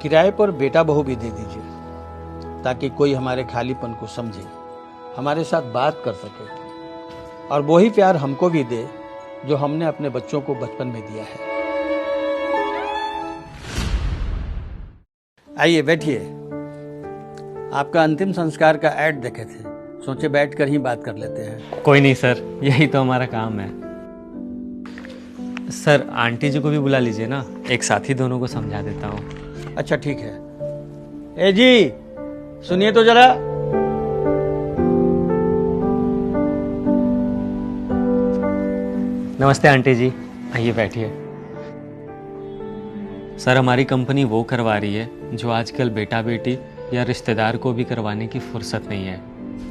किराए पर बेटा बहू भी दे दीजिए ताकि कोई हमारे खालीपन को समझे, हमारे साथ बात कर सके और वही प्यार हमको भी दे जो हमने अपने बच्चों को बचपन में दिया है। आइए बैठिए। आपका अंतिम संस्कार का ऐड देखे थे, सोचे बैठकर ही बात कर लेते हैं। कोई नहीं सर, यही तो हमारा काम है। सर आंटी जी को भी बुला लीजिए ना, एक साथ ही दोनों को समझा देता हूँ। अच्छा ठीक है। ए जी सुनिए तो जरा। नमस्ते आंटी जी, आइए बैठिए। सर हमारी कंपनी वो करवा रही है जो आजकल बेटा बेटी या रिश्तेदार को भी करवाने की फुर्सत नहीं है,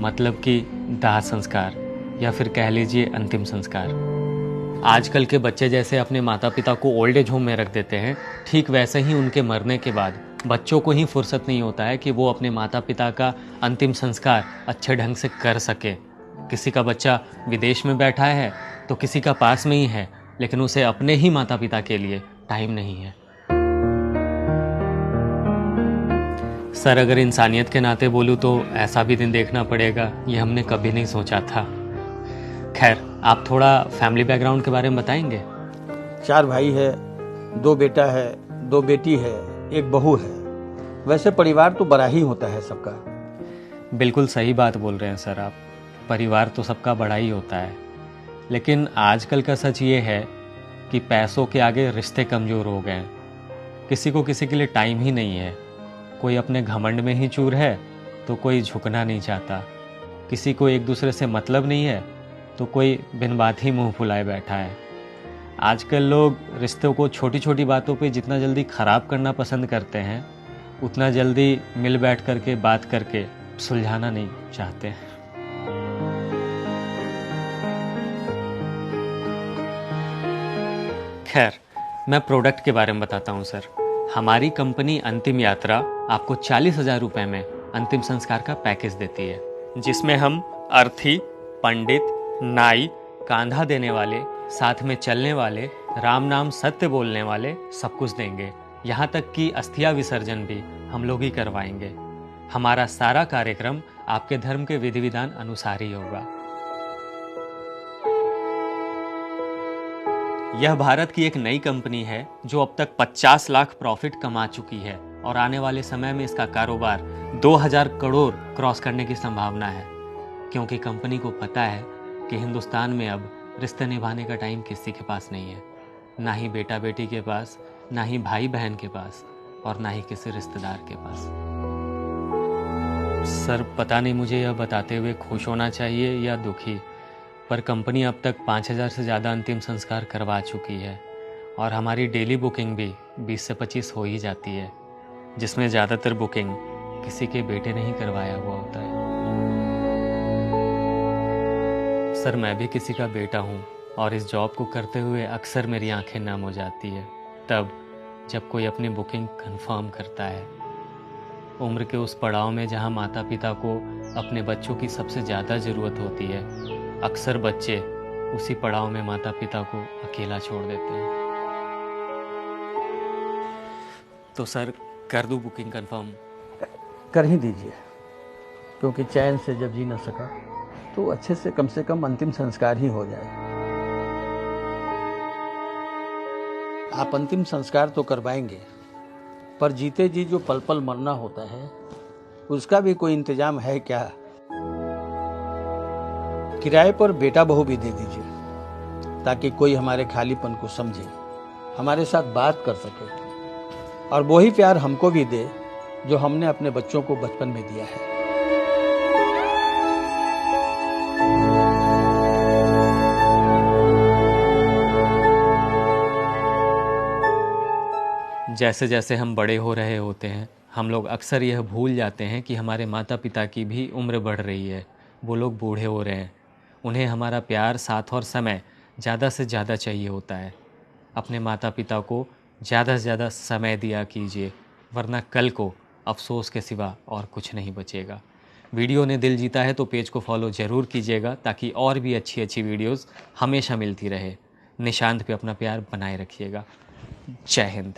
मतलब कि दाह संस्कार या फिर कह लीजिए अंतिम संस्कार। आजकल के बच्चे जैसे अपने माता पिता को ओल्ड एज होम में रख देते हैं, ठीक वैसे ही उनके मरने के बाद बच्चों को ही फुर्सत नहीं होता है कि वो अपने माता पिता का अंतिम संस्कार अच्छे ढंग से कर सके। किसी का बच्चा विदेश में बैठा है तो किसी का पास में ही है, लेकिन उसे अपने ही माता पिता के लिए टाइम नहीं है। सर अगर इंसानियत के नाते बोलूँ तो ऐसा भी दिन देखना पड़ेगा, ये हमने कभी नहीं सोचा था। खैर आप थोड़ा फैमिली बैकग्राउंड के बारे में बताएंगे? 4 भाई है, 2 बेटा है, 2 बेटी है, 1 बहू है। वैसे परिवार तो बड़ा ही होता है सबका। बिल्कुल सही बात बोल रहे हैं सर आप, परिवार तो सबका बड़ा ही होता है। लेकिन आजकल का सच ये है कि पैसों के आगे रिश्ते कमज़ोर हो गए हैं। किसी को किसी के लिए टाइम ही नहीं है। कोई अपने घमंड में ही चूर है तो कोई झुकना नहीं चाहता। किसी को एक दूसरे से मतलब नहीं है तो कोई बिन बात ही मुंह फुलाए बैठा है। आजकल लोग रिश्तों को छोटी छोटी बातों पे जितना जल्दी ख़राब करना पसंद करते हैं, उतना जल्दी मिल बैठ करके बात करके सुलझाना नहीं चाहते हैं। खैर मैं प्रोडक्ट के बारे में बताता हूँ सर। हमारी कंपनी अंतिम यात्रा आपको 40,000 रुपये में अंतिम संस्कार का पैकेज देती है, जिसमें हम अर्थी, पंडित, नाई, कांधा देने वाले, साथ में चलने वाले, राम नाम सत्य बोलने वाले सब कुछ देंगे। यहाँ तक कि अस्थिया विसर्जन भी हम लोग ही करवाएंगे। हमारा सारा कार्यक्रम आपके धर्म के विधि विधान अनुसार ही होगा। यह भारत की एक नई कंपनी है जो अब तक 50 लाख प्रॉफिट कमा चुकी है और आने वाले समय में इसका कारोबार 2000 करोड़ क्रॉस करने की संभावना है, क्योंकि कंपनी को पता है कि हिंदुस्तान में अब रिश्ते निभाने का टाइम किसी के पास नहीं है, ना ही बेटा बेटी के पास, ना ही भाई बहन के पास और ना ही किसी रिश्तेदार के पास। सर पता नहीं मुझे यह बताते हुए खुश होना चाहिए या दुखी, पर कंपनी अब तक 5000 से ज़्यादा अंतिम संस्कार करवा चुकी है और हमारी डेली बुकिंग भी 20 से 25 हो ही जाती है, जिसमें ज़्यादातर बुकिंग किसी के बेटे ने ही करवाया हुआ होता है। सर मैं भी किसी का बेटा हूँ और इस जॉब को करते हुए अक्सर मेरी आंखें नम हो जाती है तब जब कोई अपनी बुकिंग कंफर्म करता है। उम्र के उस पड़ाव में जहाँ माता पिता को अपने बच्चों की सबसे ज़्यादा ज़रूरत होती है, अक्सर बच्चे उसी पड़ाव में माता पिता को अकेला छोड़ देते हैं। तो सर कर दूं बुकिंग कंफर्म? कर ही दीजिए, क्योंकि चैन से जब जी न सका तो अच्छे से कम अंतिम संस्कार ही हो जाए। आप अंतिम संस्कार तो करवाएंगे, पर जीते जी जो पल पल मरना होता है उसका भी कोई इंतजाम है क्या? किराए पर बेटा बहू भी दे दीजिए ताकि कोई हमारे खालीपन को समझे, हमारे साथ बात कर सके और वही प्यार हमको भी दे जो हमने अपने बच्चों को बचपन में दिया है। जैसे जैसे हम बड़े हो रहे होते हैं, हम लोग अक्सर यह भूल जाते हैं कि हमारे माता पिता की भी उम्र बढ़ रही है। वो लोग बूढ़े हो रहे हैं, उन्हें हमारा प्यार, साथ और समय ज़्यादा से ज़्यादा चाहिए होता है। अपने माता पिता को ज़्यादा से ज़्यादा समय दिया कीजिए, वरना कल को अफसोस के सिवा और कुछ नहीं बचेगा। वीडियो ने दिल जीता है तो पेज को फॉलो ज़रूर कीजिएगा ताकि और भी अच्छी अच्छी वीडियोस हमेशा मिलती रहे। निशांत पे अपना प्यार बनाए रखिएगा। जय हिंद।